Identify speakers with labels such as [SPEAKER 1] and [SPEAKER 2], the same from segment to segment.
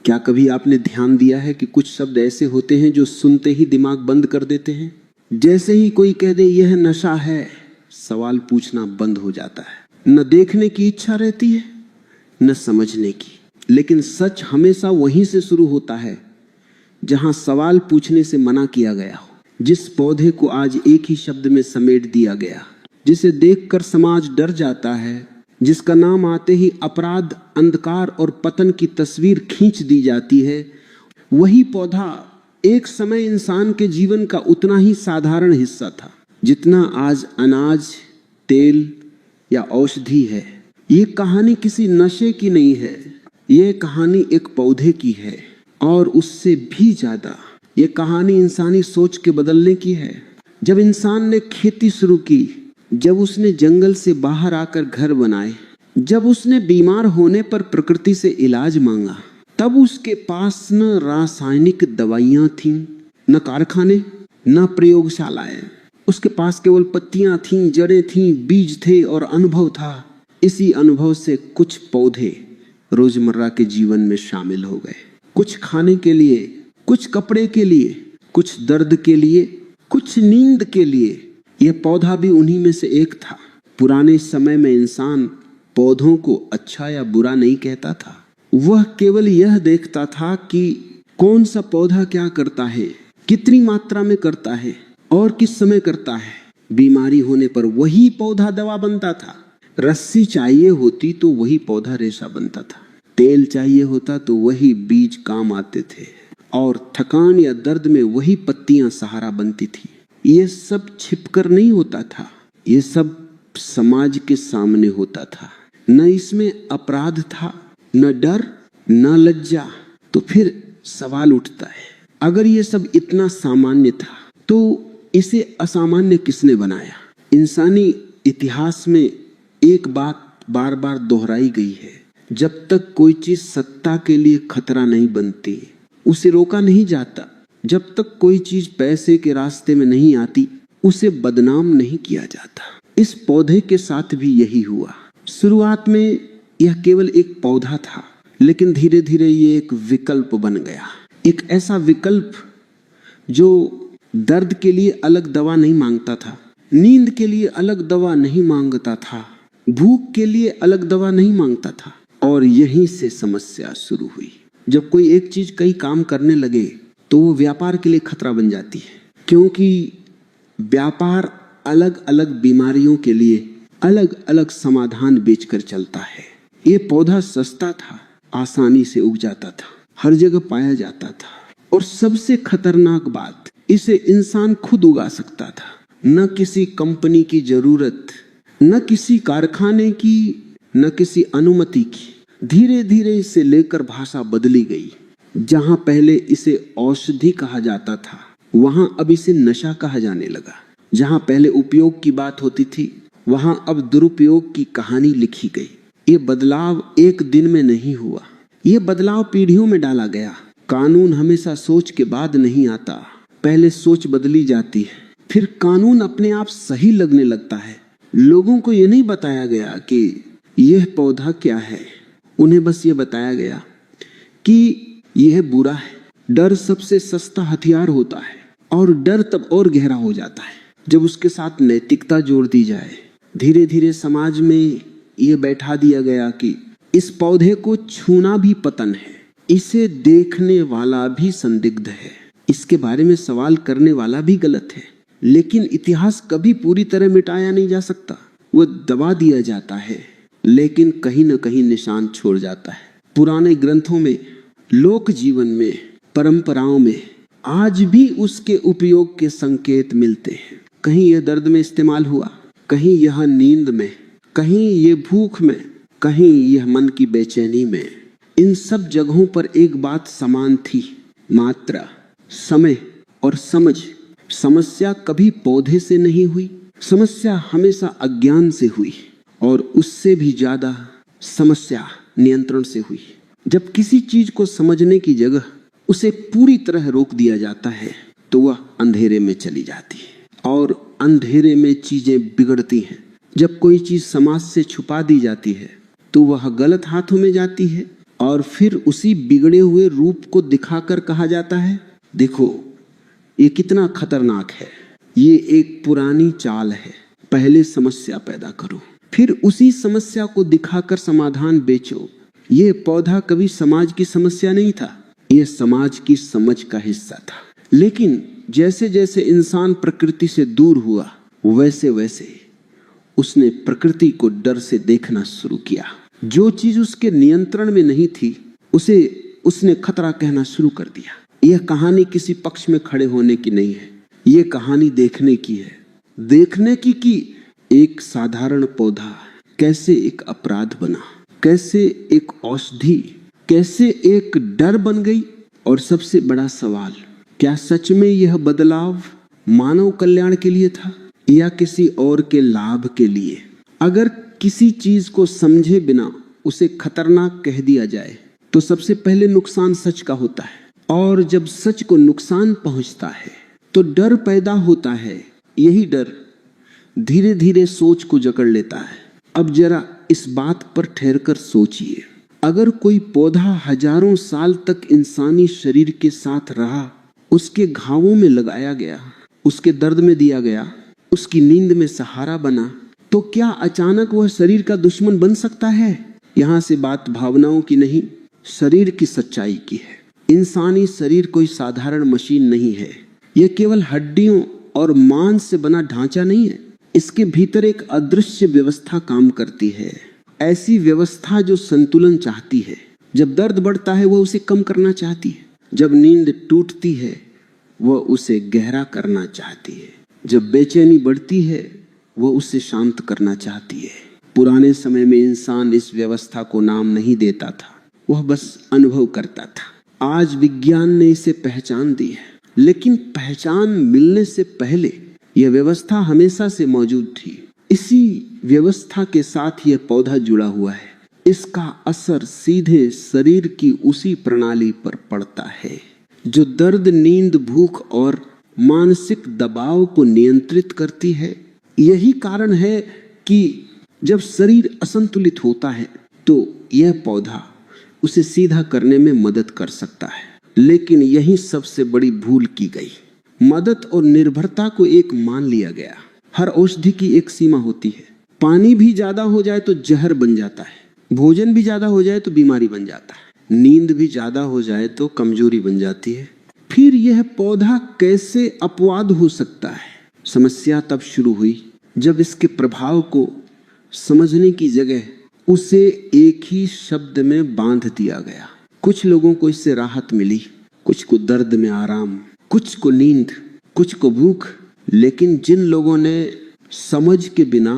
[SPEAKER 1] क्या कभी आपने ध्यान दिया है कि कुछ शब्द ऐसे होते हैं जो सुनते ही दिमाग बंद कर देते हैं? जैसे ही कोई कह दे यह नशा है, सवाल पूछना बंद हो जाता है। न देखने की इच्छा रहती है, न समझने की। लेकिन सच हमेशा वहीं से शुरू होता है जहां सवाल पूछने से मना किया गया हो। जिस पौधे को आज एक ही शब्द में समेट दिया गया, जिसे देखकर समाज डर जाता है, जिसका नाम आते ही अपराध, अंधकार और पतन की तस्वीर खींच दी जाती है, वही पौधा एक समय इंसान के जीवन का उतना ही साधारण हिस्सा था जितना आज अनाज, तेल या औषधि है। ये कहानी किसी नशे की नहीं है, ये कहानी एक पौधे की है। और उससे भी ज्यादा ये कहानी इंसानी सोच के बदलने की है। जब इंसान ने खेती शुरू की, जब उसने जंगल से बाहर आकर घर बनाए, जब उसने बीमार होने पर प्रकृति से इलाज मांगा, तब उसके पास न रासायनिक दवाइयां थीं, न कारखाने, न प्रयोगशालाएं। उसके पास केवल पत्तियां थीं, जड़ें थीं, बीज थे और अनुभव था। इसी अनुभव से कुछ पौधे रोजमर्रा के जीवन में शामिल हो गए। कुछ खाने के लिए, कुछ कपड़े के लिए, कुछ दर्द के लिए, कुछ नींद के लिए। यह पौधा भी उन्हीं में से एक था। पुराने समय में इंसान पौधों को अच्छा या बुरा नहीं कहता था। वह केवल यह देखता था कि कौन सा पौधा क्या करता है, कितनी मात्रा में करता है और किस समय करता है। बीमारी होने पर वही पौधा दवा बनता था। रस्सी चाहिए होती तो वही पौधा रेशा बनता था। तेल चाहिए होता तो वही बीज काम आते थे। और थकान या दर्द में वही पत्तियां सहारा बनती थी। ये सब छिपकर नहीं होता था, ये सब समाज के सामने होता था। न इसमें अपराध था, न डर, न लज्जा। तो फिर सवाल उठता है, अगर ये सब इतना सामान्य था तो इसे असामान्य किसने बनाया? इंसानी इतिहास में एक बात बार बार दोहराई गई है, जब तक कोई चीज सत्ता के लिए खतरा नहीं बनती, उसे रोका नहीं जाता। जब तक कोई चीज पैसे के रास्ते में नहीं आती, उसे बदनाम नहीं किया जाता। इस पौधे के साथ भी यही हुआ। शुरुआत में यह केवल एक पौधा था, लेकिन धीरे धीरे ये एक विकल्प बन गया। एक ऐसा विकल्प जो दर्द के लिए अलग दवा नहीं मांगता था, नींद के लिए अलग दवा नहीं मांगता था, भूख के लिए अलग दवा नहीं मांगता था। और यहीं से समस्या शुरू हुई। जब कोई एक चीज कई काम करने लगे तो वो व्यापार के लिए खतरा बन जाती है, क्योंकि व्यापार अलग अलग बीमारियों के लिए अलग अलग समाधान बेचकर चलता है। ये पौधा सस्ता था, आसानी से उग जाता था, हर जगह पाया जाता था। और सबसे खतरनाक बात, इसे इंसान खुद उगा सकता था। न किसी कंपनी की जरूरत, न किसी कारखाने की, न किसी अनुमति की। धीरे धीरे इसे लेकर भाषा बदली गई। जहां पहले इसे औषधि कहा जाता था, वहां अब इसे नशा कहा जाने लगा। जहां पहले उपयोग की बात होती थी, वहां अब दुरुपयोग की कहानी लिखी गई। ये बदलाव एक दिन में नहीं हुआ, ये बदलाव पीढ़ियों में डाला गया। कानून हमेशा सोच के बाद नहीं आता, पहले सोच बदली जाती है, फिर कानून अपने आप सही लगने लगता है। लोगों को ये नहीं बताया गया कि यह पौधा क्या है, उन्हें बस ये बताया गया कि यह बुरा है। डर सबसे सस्ता हथियार होता है, और डर तब और गहरा हो जाता है जब उसके साथ नैतिकता जोड़ दी जाए। धीरे धीरे समाज में यह बैठा दिया गया कि इस पौधे को छूना भी पतन है, इसे देखने वाला भी संदिग्ध है, इसके बारे में सवाल करने वाला भी गलत है। लेकिन इतिहास कभी पूरी तरह मिटाया नहीं जा सकता। वो दबा दिया जाता है, लेकिन कहीं न कहीं निशान छोड़ जाता है। पुराने ग्रंथों में, लोक जीवन में, परंपराओं में आज भी उसके उपयोग के संकेत मिलते हैं। कहीं यह दर्द में इस्तेमाल हुआ, कहीं यह नींद में, कहीं ये भूख में, कहीं यह मन की बेचैनी में। इन सब जगहों पर एक बात समान थी, मात्रा, समय और समझ। समस्या कभी पौधे से नहीं हुई, समस्या हमेशा अज्ञान से हुई, और उससे भी ज्यादा समस्या नियंत्रण से हुई। जब किसी चीज को समझने की जगह उसे पूरी तरह रोक दिया जाता है तो वह अंधेरे में चली जाती है, और अंधेरे में चीजें बिगड़ती हैं। जब कोई चीज समाज से छुपा दी जाती है तो वह गलत हाथों में जाती है, और फिर उसी बिगड़े हुए रूप को दिखाकर कहा जाता है देखो ये कितना खतरनाक है, ये एक पुरानी चाल है, पहले समस्या पैदा करो फिर उसी समस्या को दिखाकर समाधान बेचो। ये पौधा कभी समाज की समस्या नहीं था, ये समाज की समझ का हिस्सा था। लेकिन जैसे जैसे इंसान प्रकृति से दूर हुआ वैसे वैसे उसने प्रकृति को डर से देखना शुरू किया। जो चीज उसके नियंत्रण में नहीं थी उसे उसने खतरा कहना शुरू कर दिया। यह कहानी किसी पक्ष में खड़े होने की नहीं है, यह कहानी देखने की है। देखने की कि एक साधारण पौधा कैसे एक अपराध बना, कैसे एक औषधि, कैसे एक डर बन गई। और सबसे बड़ा सवाल, क्या सच में यह बदलाव मानव कल्याण के लिए था या किसी और के लाभ के लिए? अगर किसी चीज को समझे बिना उसे खतरनाक कह दिया जाए तो सबसे पहले नुकसान सच का होता है, और जब सच को नुकसान पहुंचता है तो डर पैदा होता है। यही डर धीरे धीरे सोच को जकड़ लेता है। अब जरा इस बात पर ठहरकर सोचिए, अगर कोई पौधा हजारों साल तक इंसानी शरीर के साथ रहा, उसके घावों में लगाया गया, उसके दर्द में दिया गया, उसकी नींद में सहारा बना, तो क्या अचानक वह शरीर का दुश्मन बन सकता है? यहां से बात भावनाओं की नहीं, शरीर की सच्चाई की है। इंसानी शरीर कोई साधारण मशीन नहीं है, यह केवल हड्डियों और मांस से बना ढांचा नहीं है। इसके भीतर एक अदृश्य व्यवस्था काम करती है, ऐसी व्यवस्था जो संतुलन चाहती है। जब दर्द बढ़ता है वह उसे कम करना चाहती है, जब नींद टूटती है वह उसे गहरा करना चाहती है, जब बेचैनी बढ़ती है वह उसे शांत करना चाहती है। पुराने समय में इंसान इस व्यवस्था को नाम नहीं देता था, वह बस अनुभव करता था। आज विज्ञान ने इसे पहचान दी है, लेकिन पहचान मिलने से पहले यह व्यवस्था हमेशा से मौजूद थी। इसी व्यवस्था के साथ यह पौधा जुड़ा हुआ है, इसका असर सीधे शरीर की उसी प्रणाली पर पड़ता है जो दर्द, नींद, भूख और मानसिक दबाव को नियंत्रित करती है। यही कारण है कि जब शरीर असंतुलित होता है तो यह पौधा उसे सीधा करने में मदद कर सकता है। लेकिन यही सबसे बड़ी भूल की गई। मदद और निर्भरता को एक मान लिया गया। हर औषधि की एक सीमा होती है। पानी भी ज्यादा हो जाए तो जहर बन जाता है, भोजन भी ज्यादा हो जाए तो बीमारी बन जाता है, नींद भी ज्यादा हो जाए तो कमजोरी बन जाती है। फिर यह पौधा कैसे अपवाद हो सकता है? समस्या तब शुरू हुई जब इसके प्रभाव को समझने की जगह उसे एक ही शब्द में बांध दिया गया। कुछ लोगों को इससे राहत मिली, कुछ को दर्द में आराम, कुछ को नींद, कुछ को भूख। लेकिन जिन लोगों ने समझ के बिना,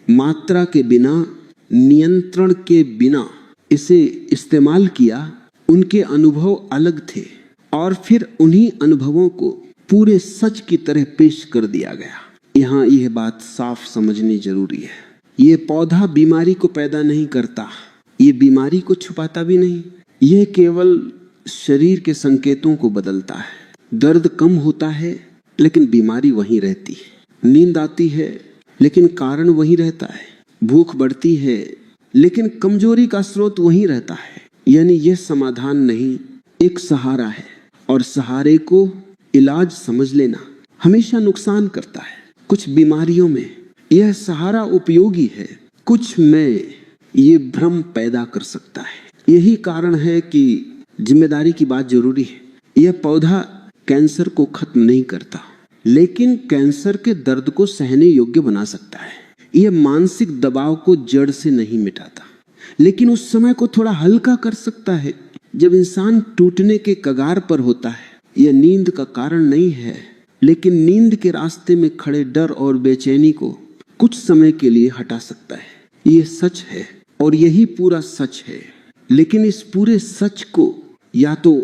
[SPEAKER 1] मात्रा के बिना, नियंत्रण के बिना इसे इस्तेमाल किया, उनके अनुभव अलग थे और फिर उन्हीं अनुभवों को पूरे सच की तरह पेश कर दिया गया। यहाँ यह बात साफ समझनी जरूरी है। ये पौधा बीमारी को पैदा नहीं करता, ये बीमारी को छुपाता भी नहीं, यह केवल शरीर के संकेतों को बदलता है। दर्द कम होता है लेकिन बीमारी वहीं रहती है, नींद आती है लेकिन कारण वहीं रहता है, भूख बढ़ती है लेकिन कमजोरी का स्रोत वहीं रहता है। यानी यह समाधान नहीं, एक सहारा है, और सहारे को इलाज समझ लेना हमेशा नुकसान करता है। कुछ बीमारियों में यह सहारा उपयोगी है, कुछ में ये भ्रम पैदा कर सकता है। यही कारण है कि जिम्मेदारी की बात जरूरी है। यह पौधा कैंसर को खत्म नहीं करता, लेकिन कैंसर के दर्द को सहने योग्य बना सकता है। यह मानसिक दबाव को जड़ से नहीं मिटाता, लेकिन उस समय को थोड़ा हल्का कर सकता है जब इंसान टूटने के कगार पर होता है। यह नींद का कारण नहीं है, लेकिन नींद के रास्ते में खड़े डर और बेचैनी को कुछ समय के लिए हटा सकता है। यह सच है और यही पूरा सच है। लेकिन इस पूरे सच को या तो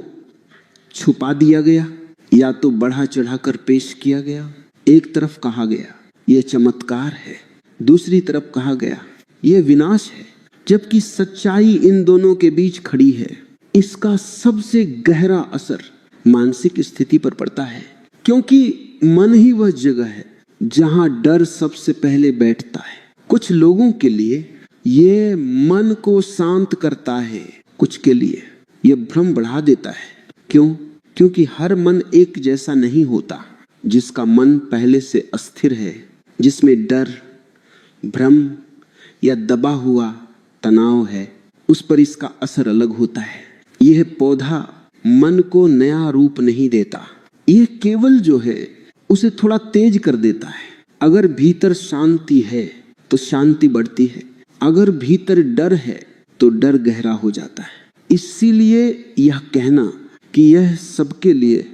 [SPEAKER 1] छुपा दिया गया या तो बढ़ा चढ़ाकर पेश किया गया। एक तरफ कहा गया यह चमत्कार है, दूसरी तरफ कहा गया यह विनाश है, जबकि सच्चाई इन दोनों के बीच खड़ी है। इसका सबसे गहरा असर मानसिक स्थिति पर पड़ता है, क्योंकि मन ही वह जगह है जहां डर सबसे पहले बैठता है। कुछ लोगों के लिए यह मन को शांत करता है, कुछ के लिए। यह भ्रम बढ़ा देता है। क्यों? क्योंकि हर मन एक जैसा नहीं होता। जिसका मन पहले से अस्थिर है, जिसमें डर, भ्रम या दबा हुआ तनाव है, उस पर इसका असर अलग होता है। यह पौधा मन को नया रूप नहीं देता, यह केवल जो है उसे थोड़ा तेज कर देता है। अगर भीतर शांति है तो शांति बढ़ती है, अगर भीतर डर है तो डर गहरा हो जाता है। इसीलिए यह कहना कि यह सबके लिए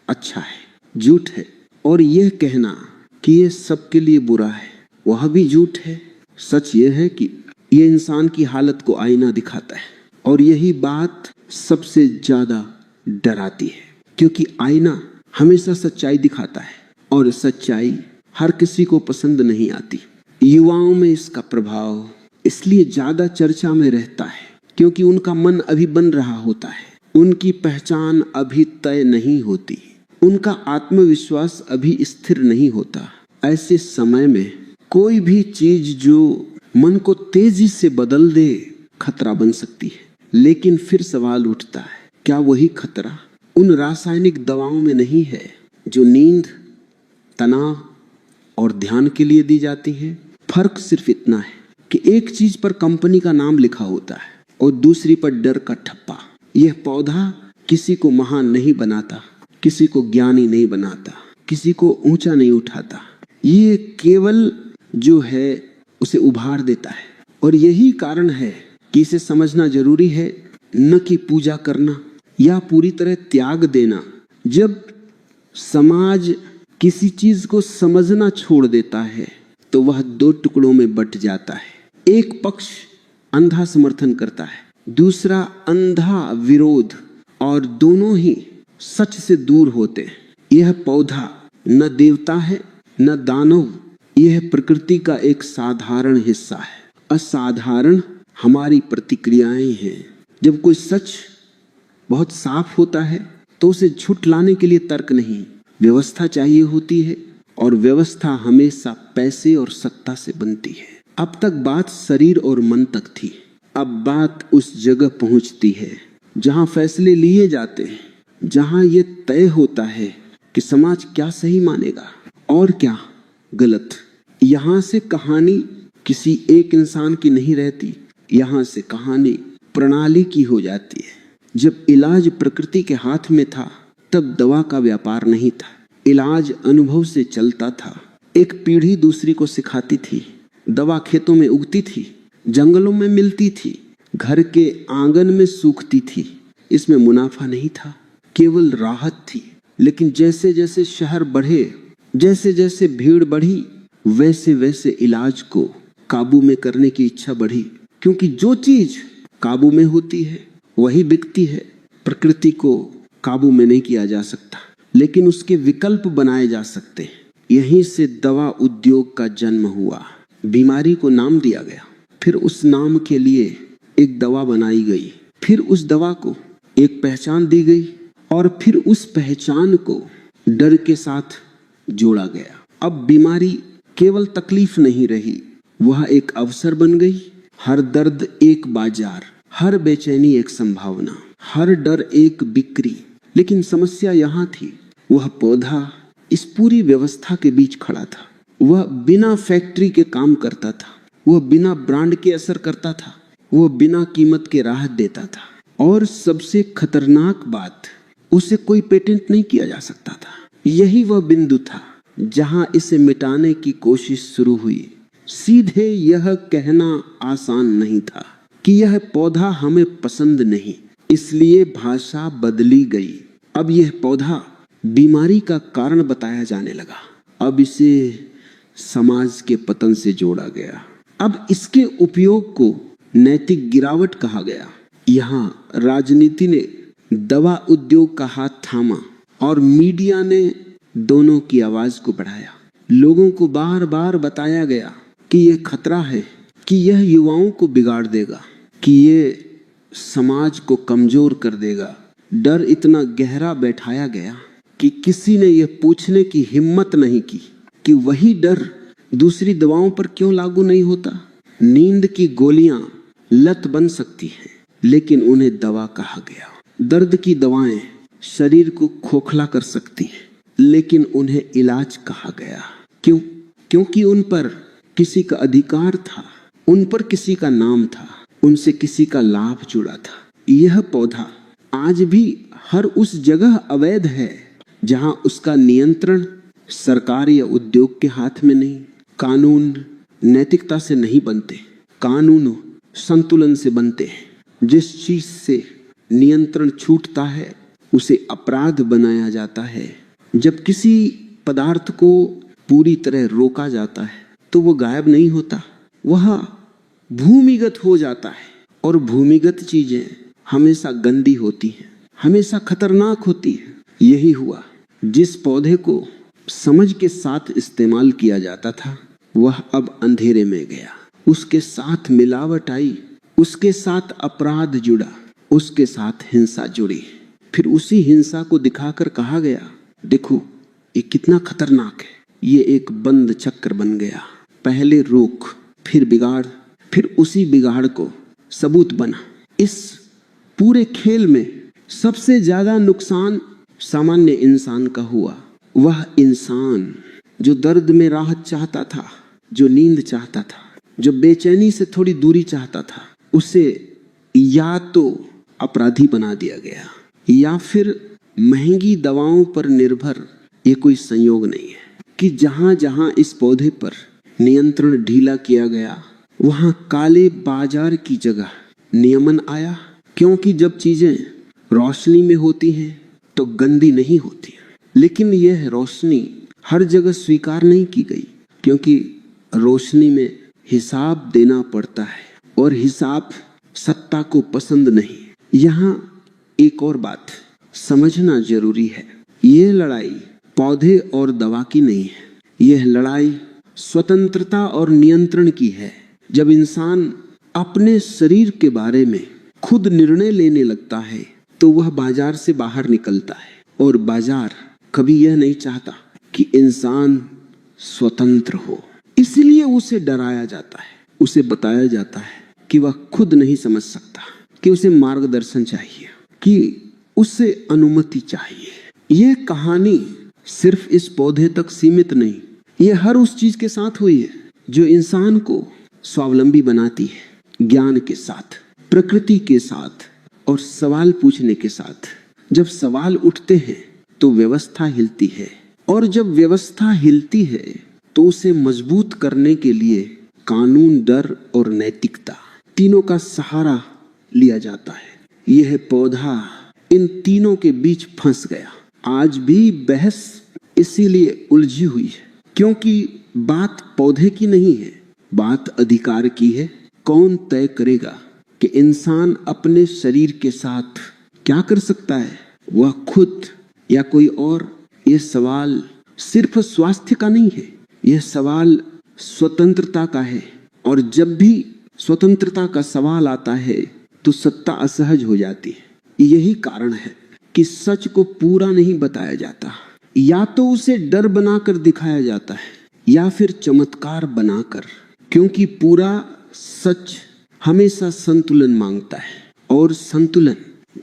[SPEAKER 1] अच्छा है झूठ है, और यह कहना कि यह सबके लिए बुरा है वह भी झूठ है। सच यह है कि यह इंसान की हालत को आईना दिखाता है, और यही बात सबसे ज्यादा डराती है, क्योंकि आईना हमेशा सच्चाई दिखाता है और सच्चाई हर किसी को पसंद नहीं आती। युवाओं में इसका प्रभाव इसलिए ज्यादा चर्चा में रहता है क्योंकि उनका मन अभी बन रहा होता है, उनकी पहचान अभी तय नहीं होती, उनका आत्मविश्वास अभी स्थिर नहीं होता। ऐसे समय में कोई भी चीज जो मन को तेजी से बदल दे खतरा बन सकती है। लेकिन फिर सवाल उठता है, क्या वही खतरा उन रासायनिक दवाओं में नहीं है जो नींद, तनाव और ध्यान के लिए दी जाती है? फर्क सिर्फ इतना है कि एक चीज पर कंपनी का नाम लिखा होता है और दूसरी पर डर का ठप्पा। यह पौधा किसी को महान नहीं बनाता, किसी को ज्ञानी नहीं बनाता, किसी को ऊंचा नहीं उठाता। ये केवल जो है उसे उभार देता है। और यही कारण है कि इसे समझना जरूरी है, न कि पूजा करना या पूरी तरह त्याग देना। जब समाज किसी चीज को समझना छोड़ देता है तो वह दो टुकड़ों में बंट जाता है। एक पक्ष अंधा समर्थन करता है, दूसरा अंधा विरोध, और दोनों ही सच से दूर होते हैं। यह पौधा न देवता है न दानव, यह प्रकृति का एक साधारण हिस्सा है। असाधारण हमारी प्रतिक्रियाएं हैं। जब कोई सच बहुत साफ होता है तो उसे झुठलाने के लिए तर्क नहीं, व्यवस्था चाहिए होती है, और व्यवस्था हमेशा पैसे और सत्ता से बनती है। अब तक बात शरीर और मन तक थी, अब बात उस जगह पहुंचती है जहां फैसले लिए जाते हैं, जहां ये तय होता है कि समाज क्या सही मानेगा और क्या गलत। यहां से कहानी किसी एक इंसान की नहीं रहती, यहां से कहानी प्रणाली की हो जाती है। जब इलाज प्रकृति के हाथ में था तब दवा का व्यापार नहीं था, इलाज अनुभव से चलता था। एक पीढ़ी दूसरी को सिखाती थी, दवा खेतों में उगती थी, जंगलों में मिलती थी, घर के आंगन में सूखती थी। इसमें मुनाफा नहीं था, केवल राहत थी। लेकिन जैसे जैसे शहर बढ़े, जैसे जैसे भीड़ बढ़ी, वैसे वैसे इलाज को काबू में करने की इच्छा बढ़ी, क्योंकि जो चीज काबू में होती है वही बिकती है। प्रकृति को काबू में नहीं किया जा सकता, लेकिन उसके विकल्प बनाए जा सकते हैं। यहीं से दवा उद्योग का जन्म हुआ। बीमारी को नाम दिया गया, फिर उस नाम के लिए एक दवा बनाई गई, फिर उस दवा को एक पहचान दी गई, और फिर उस पहचान को डर के साथ जोड़ा गया। अब बीमारी केवल तकलीफ नहीं रही, वह एक अवसर बन गई। हर दर्द एक बाजार, हर बेचैनी एक संभावना, हर डर एक बिक्री। लेकिन समस्या यहाँ थी, वह पौधा इस पूरी व्यवस्था के बीच खड़ा था। वह बिना फैक्ट्री के काम करता था, वह बिना ब्रांड के असर करता था, वह बिना कीमत के राहत देता था, और सबसे खतरनाक बात, उसे कोई पेटेंट नहीं किया जा सकता था। यही वह बिंदु था जहां इसे मिटाने की कोशिश शुरू हुई। सीधे यह कहना आसान नहीं था कि यह पौधा हमें पसंद नहीं, इसलिए भाषा बदली गई। अब यह पौधा बीमारी का कारण बताया जाने लगा। अब इसे समाज के पतन से जोड़ा गया। अब इसके उपयोग को नैतिक गिरावट कहा गया। यहाँ राजनीति ने दवा उद्योग का हाथ थामा और मीडिया ने दोनों की आवाज को बढ़ाया। लोगों को बार बार बताया गया कि यह खतरा है, कि यह युवाओं को बिगाड़ देगा, कि यह समाज को कमजोर कर देगा। डर इतना गहरा बैठाया गया कि किसी ने यह पूछने की हिम्मत नहीं की कि वही डर दूसरी दवाओं पर क्यों लागू नहीं होता। नींद की गोलियां लत बन सकती हैं, लेकिन उन्हें दवा कहा गया। दर्द की दवाएं शरीर को खोखला कर सकती हैं, लेकिन उन्हें इलाज कहा गया। क्यों? क्योंकि उन पर किसी का अधिकार था, उन पर किसी का नाम था, उनसे किसी का लाभ जुड़ा था। यह पौधा आज भी हर उस जगह अवैध है जहां उसका नियंत्रण सरकार या उद्योग के हाथ में नहीं। कानून नैतिकता से नहीं बनते, कानून संतुलन से बनते हैं। जिस चीज से नियंत्रण छूटता है उसे अपराध बनाया जाता है। जब किसी पदार्थ को पूरी तरह रोका जाता है तो वो गायब नहीं होता, वह भूमिगत हो जाता है। और भूमिगत चीजें हमेशा गंदी होती हैं, हमेशा खतरनाक होती है। यही हुआ। जिस पौधे को समझ के साथ इस्तेमाल किया जाता था वह अब अंधेरे में गया। उसके साथ मिलावट आई, उसके साथ अपराध जुड़ा, उसके साथ हिंसा जुड़ी। फिर उसी हिंसा को दिखाकर कहा गया, देखो ये कितना खतरनाक है। ये एक बंद चक्र बन गया। पहले रोक, फिर बिगाड़, फिर उसी बिगाड़ को सबूत बना। इस पूरे खेल में सबसे ज्यादा नुकसान सामान्य इंसान का हुआ। वह इंसान जो दर्द में राहत चाहता था, जो नींद चाहता था, जो बेचैनी से थोड़ी दूरी चाहता था, उसे या तो अपराधी बना दिया गया या फिर महंगी दवाओं पर निर्भर। ये कोई संयोग नहीं है कि जहां जहां इस पौधे पर नियंत्रण ढीला किया गया वहां काले बाजार की जगह नियमन आया। क्योंकि जब चीजें रोशनी में होती हैं तो गंदी नहीं होती, लेकिन यह रोशनी हर जगह स्वीकार नहीं की गई, क्योंकि रोशनी में हिसाब देना पड़ता है और हिसाब सत्ता को पसंद नहीं। यहाँ एक और बात समझना जरूरी है, यह लड़ाई पौधे और दवा की नहीं है, यह लड़ाई स्वतंत्रता और नियंत्रण की है। जब इंसान अपने शरीर के बारे में खुद निर्णय लेने लगता है तो वह बाजार से बाहर निकलता है, और बाजार कभी यह नहीं चाहता कि इंसान स्वतंत्र हो। इसलिए उसे डराया जाता है, उसे बताया जाता है कि वह खुद नहीं समझ सकता, कि उसे मार्गदर्शन चाहिए, कि उसे अनुमति चाहिए। यह कहानी सिर्फ इस पौधे तक सीमित नहीं, यह हर उस चीज के साथ हुई है जो इंसान को स्वावलंबी बनाती है, ज्ञान के साथ, प्रकृति के साथ और सवाल पूछने के साथ। जब सवाल उठते हैं तो व्यवस्था हिलती है, और जब व्यवस्था हिलती है तो उसे मजबूत करने के लिए कानून, डर और नैतिकता, तीनों का सहारा लिया जाता है। यह पौधा इन तीनों के बीच फंस गया। आज भी बहस इसीलिए उलझी हुई है, क्योंकि बात पौधे की नहीं है, बात अधिकार की है। कौन तय करेगा कि इंसान अपने शरीर के साथ क्या कर सकता है, वह खुद या कोई और? यह सवाल सिर्फ स्वास्थ्य का नहीं है, यह सवाल स्वतंत्रता का है। और जब भी स्वतंत्रता का सवाल आता है तो सत्ता असहज हो जाती है। यही कारण है कि सच को पूरा नहीं बताया जाता, या तो उसे डर बनाकर दिखाया जाता है या फिर चमत्कार बनाकर, क्योंकि पूरा सच हमेशा संतुलन मांगता है, और संतुलन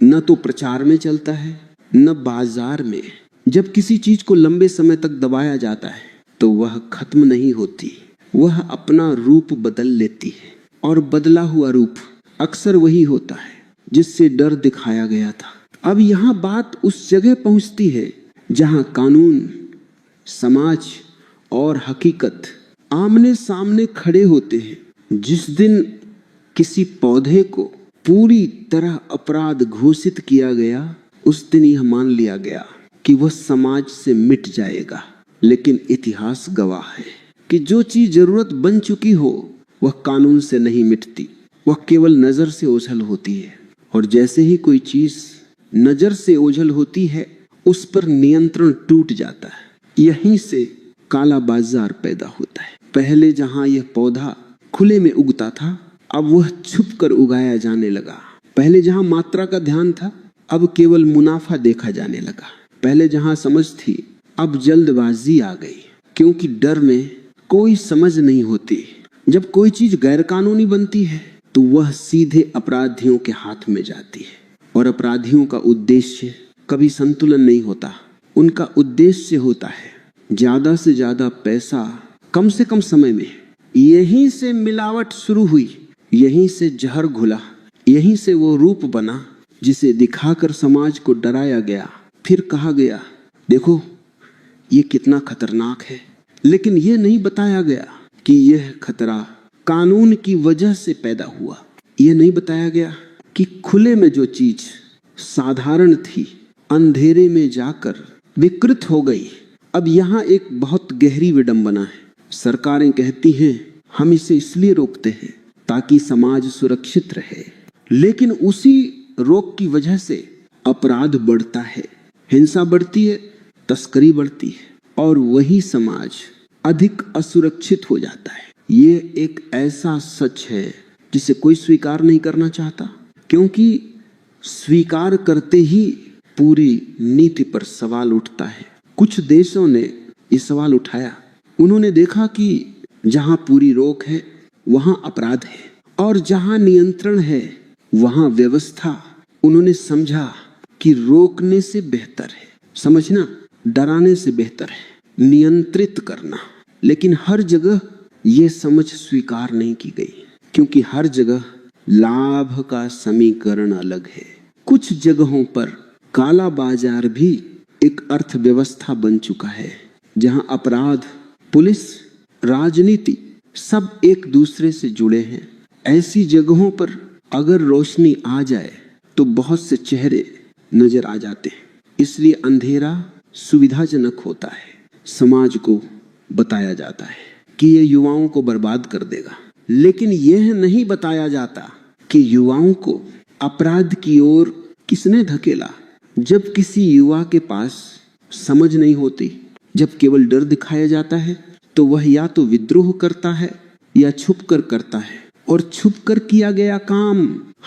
[SPEAKER 1] न तो प्रचार में चलता है न बाजार में। जब किसी चीज को लंबे समय तक दबाया जाता है तो वह खत्म नहीं होती, वह अपना रूप बदल लेती है, और बदला हुआ रूप अक्सर वही होता है जिससे डर दिखाया गया था। अब यहाँ बात उस जगह पहुंचती है जहां कानून, समाज और हकीकत आमने सामने खड़े होते हैं। जिस दिन किसी पौधे को पूरी तरह अपराध घोषित किया गया, उस दिन यह मान लिया गया कि वह समाज से मिट जाएगा। लेकिन इतिहास गवाह है कि जो चीज जरूरत बन चुकी हो वह कानून से नहीं मिटती, वह केवल नजर से ओझल होती है। और जैसे ही कोई चीज नजर से ओझल होती है उस पर नियंत्रण टूट जाता है। यहीं से काला बाजार पैदा होता है। पहले जहां यह पौधा खुले में उगता था अब वह छुप कर उगाया जाने लगा। पहले जहां मात्रा का ध्यान था अब केवल मुनाफा देखा जाने लगा। पहले जहां समझ थी अब जल्दबाजी आ गई, क्योंकि डर में कोई समझ नहीं होती। जब कोई चीज गैर कानूनी बनती है तो वह सीधे अपराधियों के हाथ में जाती है। और अपराधियों का उद्देश्य कभी संतुलन नहीं होता। उनका उद्देश्य होता है ज्यादा से ज्यादा पैसा कम से कम समय में। यहीं से मिलावट शुरू हुई, यहीं से जहर घुला, यहीं से वो रूप बना जिसे दिखाकर समाज को डराया गया। फिर कहा गया देखो ये कितना खतरनाक है, लेकिन ये नहीं बताया गया कि यह खतरा कानून की वजह से पैदा हुआ। यह नहीं बताया गया कि खुले में जो चीज साधारण थी अंधेरे में जाकर विकृत हो गई। अब यहाँ एक बहुत गहरी विडंबना है। सरकारें कहती हैं हम इसे इसलिए रोकते हैं ताकि समाज सुरक्षित रहे, लेकिन उसी रोक की वजह से अपराध बढ़ता है, हिंसा बढ़ती है, तस्करी बढ़ती है और वही समाज अधिक असुरक्षित हो जाता है। ये एक ऐसा सच है जिसे कोई स्वीकार नहीं करना चाहता, क्योंकि स्वीकार करते ही पूरी नीति पर सवाल उठता है। कुछ देशों ने ये सवाल उठाया। उन्होंने देखा कि जहां पूरी रोक है वहां अपराध है और जहां नियंत्रण है वहां व्यवस्था। उन्होंने समझा कि रोकने से बेहतर है, समझना, डराने से बेहतर है नियंत्रित करना। लेकिन हर जगह ये समझ स्वीकार नहीं की गई, क्योंकि हर जगह लाभ का समीकरण अलग है। कुछ जगहों पर काला बाजार भी एक अर्थव्यवस्था बन चुका है, जहां अपराध, पुलिस, राजनीति सब एक दूसरे से जुड़े हैं। ऐसी जगहों पर अगर रोशनी आ जाए तो बहुत से चेहरे नजर आ जाते हैं। इसलिए अंधेरा सुविधाजनक होता है। समाज को बताया जाता है कि यह युवाओं को बर्बाद कर देगा, लेकिन यह नहीं बताया जाता कि युवाओं को अपराध की ओर किसने धकेला। जब किसी युवा के पास समझ नहीं होती, जब केवल डर दिखाया जाता है, तो वह या तो विद्रोह करता है या छुपकर करता है, और छुपकर किया गया काम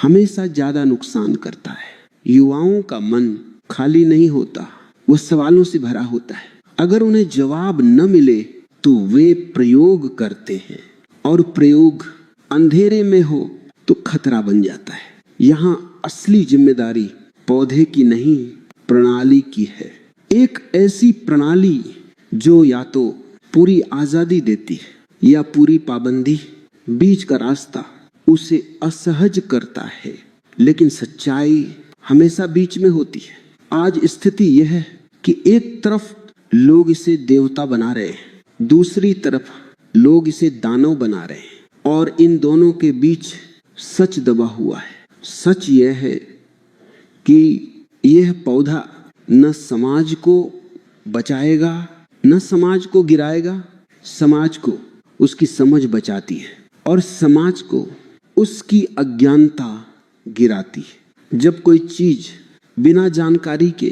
[SPEAKER 1] हमेशा ज्यादा नुकसान करता है। युवाओं का मन खाली नहीं होता, वह सवालों से भरा होता है। अगर उन्हें जवाब न मिले तो वे प्रयोग करते हैं, और प्रयोग अंधेरे में हो तो खतरा बन जाता है। यहाँ असली जिम्मेदारी पौधे की नहीं, प्रणाली की है। एक ऐसी प्रणाली जो या तो पूरी आजादी देती है या पूरी पाबंदी, बीच का रास्ता उसे असहज करता है। लेकिन सच्चाई हमेशा बीच में होती है। आज स्थिति यह है कि एक तरफ लोग इसे देवता बना रहे हैं, दूसरी तरफ लोग इसे दानव बना रहे हैं, और इन दोनों के बीच सच दबा हुआ है। सच यह है कि यह पौधा न समाज को बचाएगा न समाज को गिराएगा। समाज को उसकी समझ बचाती है और समाज को उसकी अज्ञानता गिराती है। जब कोई चीज बिना जानकारी के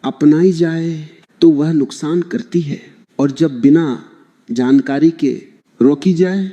[SPEAKER 1] अपनाई जाए तो वह नुकसान करती है, और जब बिना जानकारी के रोकी जाए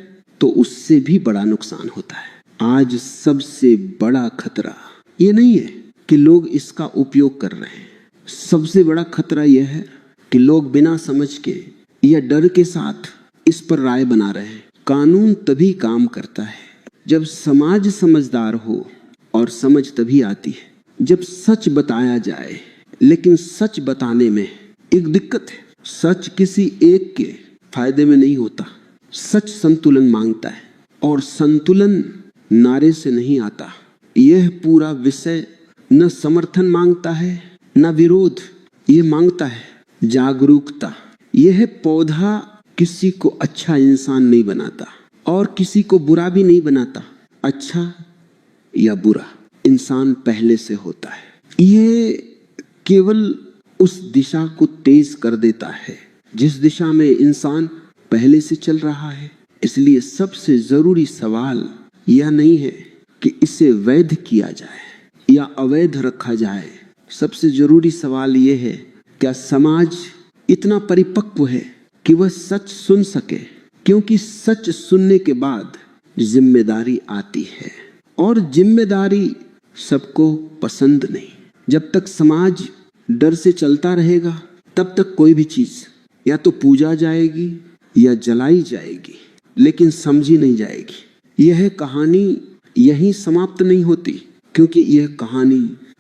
[SPEAKER 1] तो उससे भी बड़ा नुकसान होता है। आज सबसे बड़ा खतरा ये नहीं है कि लोग इसका उपयोग कर रहे हैं। सबसे बड़ा खतरा यह है कि लोग बिना समझ के या डर के साथ इस पर राय बना रहे हैं। कानून तभी काम करता है जब समाज समझदार हो, और समझ तभी आती है जब सच बताया जाए। लेकिन सच बताने में एक दिक्कत है। सच किसी एक के फायदे में नहीं होता। सच संतुलन मांगता है, और संतुलन नारे से नहीं आता। यह पूरा विषय न समर्थन मांगता है न विरोध, ये मांगता है जागरूकता। यह पौधा किसी को अच्छा इंसान नहीं बनाता और किसी को बुरा भी नहीं बनाता। अच्छा या बुरा इंसान पहले से होता है। ये केवल उस दिशा को तेज कर देता है जिस दिशा में इंसान पहले से चल रहा है। इसलिए सबसे जरूरी सवाल यह नहीं है कि इसे वैध किया जाए या अवैध रखा जाए। सबसे जरूरी सवाल यह है, क्या समाज इतना परिपक्व है कि वह सच सुन सके? क्योंकि सच सुनने के बाद जिम्मेदारी आती है, और जिम्मेदारी सबको पसंद नहीं। जब तक समाज डर से चलता रहेगा तब तक कोई भी चीज या तो पूजा जाएगी या जलाई जाएगी, लेकिन समझी नहीं जाएगी। यह कहानी यहीं समाप्त नहीं होती, क्योंकि यह कहानी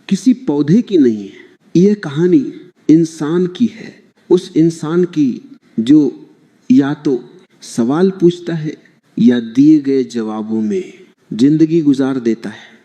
[SPEAKER 1] किसी पौधे की नहीं है, यह कहानी इंसान की है। उस इंसान की जो या तो सवाल पूछता है या दिए गए जवाबों में जिंदगी गुजार देता है।